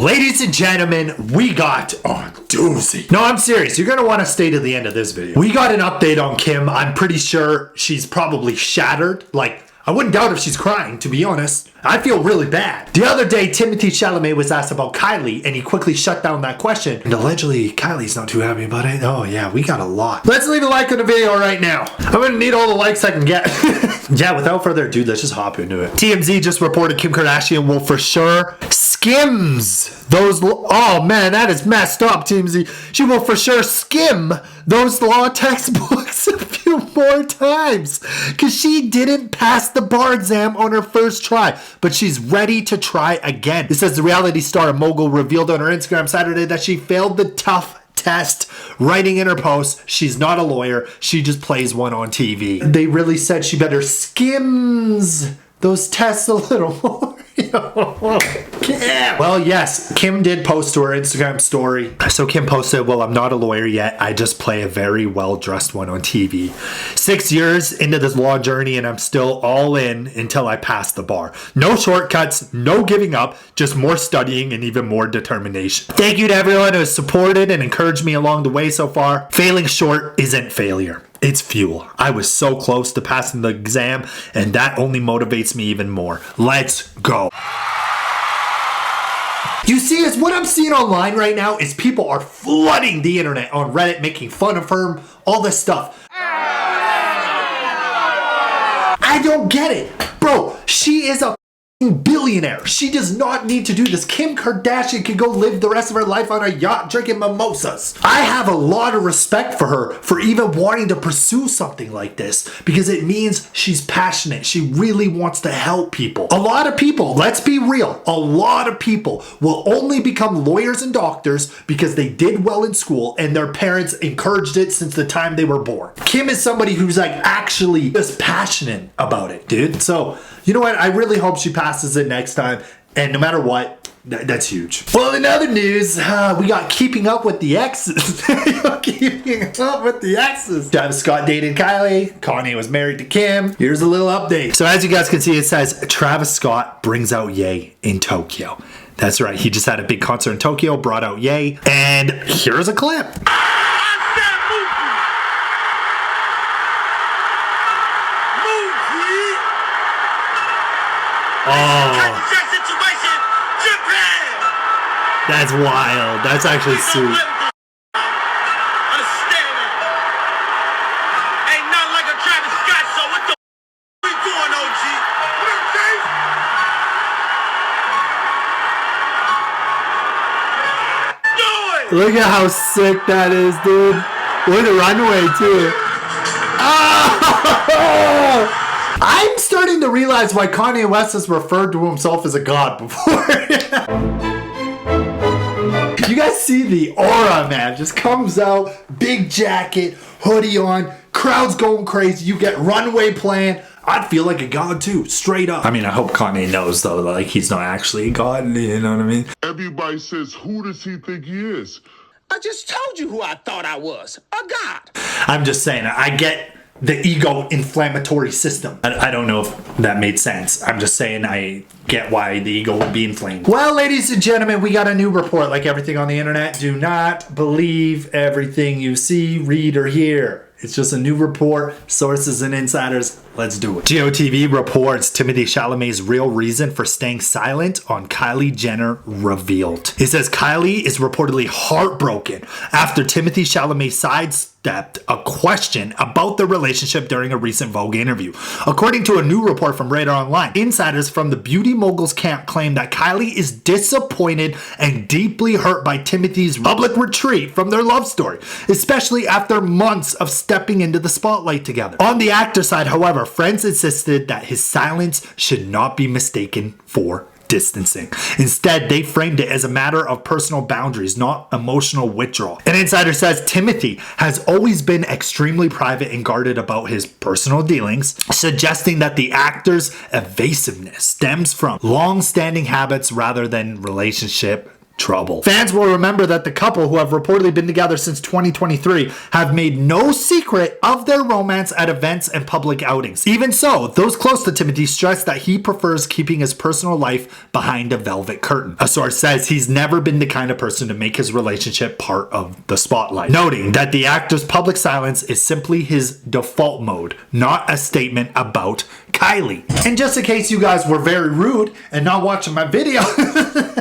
Ladies and gentlemen, we got a doozy. No, I'm serious. You're going to want to stay to the end of this video. We got an update on Kim. I'm pretty sure she's probably shattered. Like, I wouldn't doubt if she's crying, to be honest. I feel really bad. The other day, Timothee Chalamet was asked about Kylie, and he quickly shut down that question. And allegedly, Kylie's not too happy about it. Oh yeah, we got a lot. Let's leave a like on the video right now. I'm gonna need all the likes I can get. Yeah, without further ado, let's just hop into it. TMZ just reported Kim Kardashian will for sure skims those. Oh man, that is messed up, TMZ. She will for sure skim those law textbooks a few more times because she didn't pass the bar exam on her first try, but she's ready to try again. It says the reality star mogul revealed on her Instagram Saturday that she failed the tough test, writing in her post, she's not a lawyer, she just plays one on TV. They really said she better skims those tests a little more. Well, yes, Kim did post to her Instagram story. So Kim posted, well, I'm not a lawyer yet. I just play a very well-dressed one on TV. 6 years into this law journey and I'm still all in until I pass the bar. No shortcuts, no giving up, just more studying and even more determination. Thank you to everyone who has supported and encouraged me along the way so far. Failing short isn't failure. It's fuel. I was so close to passing the exam, and that only motivates me even more. Let's go. You see, is what I'm seeing online right now is people are flooding the internet on Reddit, making fun of her, all this stuff. I don't get it. Bro, she is a billionaire. She does not need to do this. Kim Kardashian can go live the rest of her life on a yacht drinking mimosas. I have a lot of respect for her for even wanting to pursue something like this because it means she's passionate. She really wants to help people. A lot of people, let's be real, a lot of people will only become lawyers and doctors because they did well in school and their parents encouraged it since the time they were born. Kim is somebody who's like actually just passionate about it, dude. So, you know what? I really hope she passes it next time. And no matter what, that's huge. Well, in other news, we got Keeping Up with the Exes. Keeping Up with the Exes. Travis Scott dated Kylie. Kanye was married to Kim. Here's a little update. So as you guys can see, it says Travis Scott brings out Ye in Tokyo. That's right. He just had a big concert in Tokyo, brought out Ye. And here's a clip. Oh, that's wild. That's actually sweet. Ain't nothing like a Travis Scott, so what the we doing, OG? Do it! Look at how sick that is, dude. With a runway, too. Oh! I'm starting to realize why Kanye West has referred to himself as a god before. You guys see the aura, man. Just comes out, big jacket, hoodie on, crowd's going crazy. You get runway playing. I'd feel like a god too, straight up. I mean, I hope Kanye knows though, like he's not actually a god, you know what I mean? Everybody says, who does he think he is? I just told you who I thought I was. A god. I'm just saying, I get the ego inflammatory system. I don't know if that made sense. I'm just saying I get why the ego would be inflamed. Well, ladies and gentlemen, we got a new report. Like everything on the internet, do not believe everything you see, read, or hear. It's just a new report, sources and insiders. Let's do it. KUWTK reports Timothee Chalamet's real reason for staying silent on Kylie Jenner revealed. It says Kylie is reportedly heartbroken after Timothee Chalamet sidestepped a question about the relationship during a recent Vogue interview. According to a new report from Radar Online, insiders from the beauty mogul's camp claim that Kylie is disappointed and deeply hurt by Timothee's public retreat from their love story, especially after months of stepping into the spotlight together. On the actor side, however, friends insisted that his silence should not be mistaken for distancing. Instead, they framed it as a matter of personal boundaries, not emotional withdrawal. An insider says Timothee has always been extremely private and guarded about his personal dealings, suggesting that the actor's evasiveness stems from long-standing habits rather than relationship trouble. Fans will remember that the couple, who have reportedly been together since 2023, have made no secret of their romance at events and public outings. Even so, those close to Timothée stress that he prefers keeping his personal life behind a velvet curtain. A source says he's never been the kind of person to make his relationship part of the spotlight, noting that the actor's public silence is simply his default mode, not a statement about Kylie. And just in case you guys were very rude and not watching my video,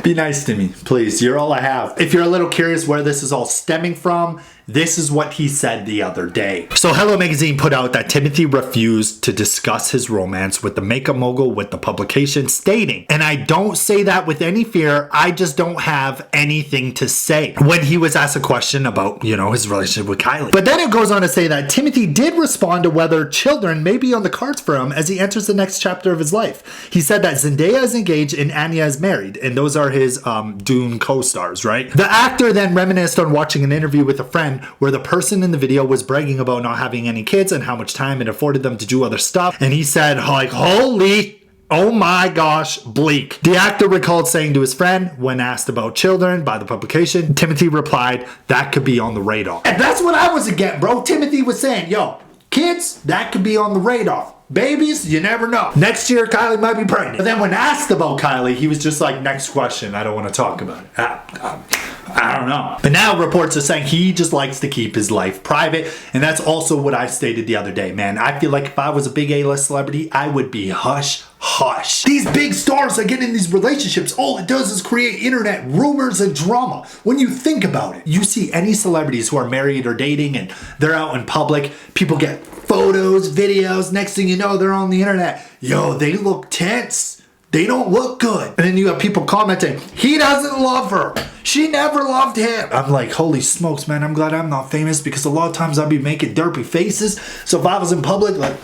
be nice to me, please. You're all I have. If you're a little curious where this is all stemming from, this is what he said the other day. So Hello Magazine put out that Timothée refused to discuss his romance with the makeup mogul with the publication, stating, and I don't say that with any fear, I just don't have anything to say, when he was asked a question about, his relationship with Kylie. But then it goes on to say that Timothée did respond to whether children may be on the cards for him as he enters the next chapter of his life. He said that Zendaya is engaged and Anya is married, and those are his Dune co-stars, right? The actor then reminisced on watching an interview with a friend where the person in the video was bragging about not having any kids and how much time it afforded them to do other stuff. And he said, like, holy, oh my gosh, bleak. The actor recalled saying to his friend, when asked about children by the publication, Timothée replied, that could be on the radar. And that's what I was getting, bro. Timothée was saying, yo, kids, that could be on the radar. Babies, you never know. Next year, Kylie might be pregnant. But then when asked about Kylie, he was just like, next question, I don't want to talk about it. I don't know. But now reports are saying he just likes to keep his life private. And that's also what I stated the other day, man. I feel like if I was a big A-list celebrity, I would be hush hush. These big stars that get in these relationships, all it does is create internet rumors and drama. When you think about it, you see any celebrities who are married or dating and they're out in public, people get photos, videos, next thing you know, they're on the internet. Yo, they look tense. They don't look good. And then you have people commenting, he doesn't love her. She never loved him. I'm like, holy smokes, man, I'm glad I'm not famous because a lot of times I'd be making derpy faces. So if I was in public, like,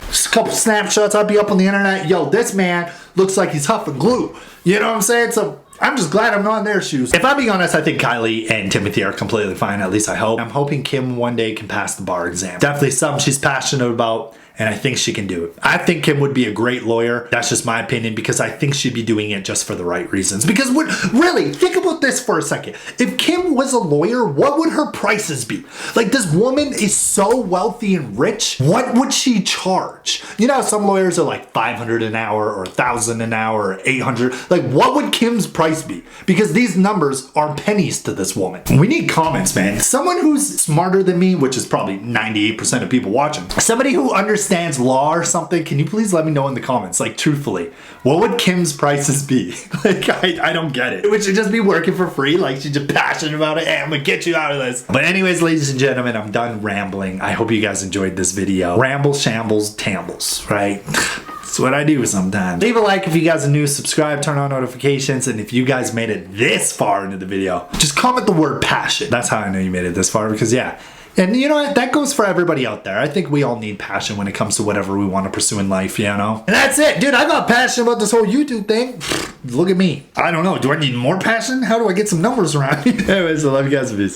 just a couple snapshots, I'd be up on the internet. Yo, this man looks like he's huffing glue. You know what I'm saying? So I'm just glad I'm not in their shoes. If I'm being honest, I think Kylie and Timothée are completely fine. At least I hope. I'm hoping Kim one day can pass the bar exam. Definitely something she's passionate about, and I think she can do it. I think Kim would be a great lawyer. That's just my opinion because I think she'd be doing it just for the right reasons. Because really, think about this for a second. If Kim was a lawyer, what would her prices be? Like, this woman is so wealthy and rich. What would she charge? You know, some lawyers are like $500 an hour or $1,000 an hour or $800. Like, what would Kim's price be? Because these numbers are pennies to this woman. We need comments, man. Someone who's smarter than me, which is probably 98% of people watching. Somebody who understands law or something, can you please let me know in the comments, like, truthfully, what would Kim's prices be? Like, I don't get it. Would she just be working for free? Like, she's just passionate about it? Hey, I'm gonna get you out of this. But anyways, ladies and gentlemen, I'm done rambling. I hope you guys enjoyed this video. Ramble, shambles, tambles, right? That's what I do sometimes. Leave a like if you guys are new, subscribe, turn on notifications, and if you guys made it this far into the video, just comment the word passion. That's how I know you made it this far, because yeah. And you know what? That goes for everybody out there. I think we all need passion when it comes to whatever we want to pursue in life, you know? And that's it. Dude, I got passionate about this whole YouTube thing. Look at me. I don't know. Do I need more passion? How do I get some numbers around me? Anyways, I love you guys. Peace.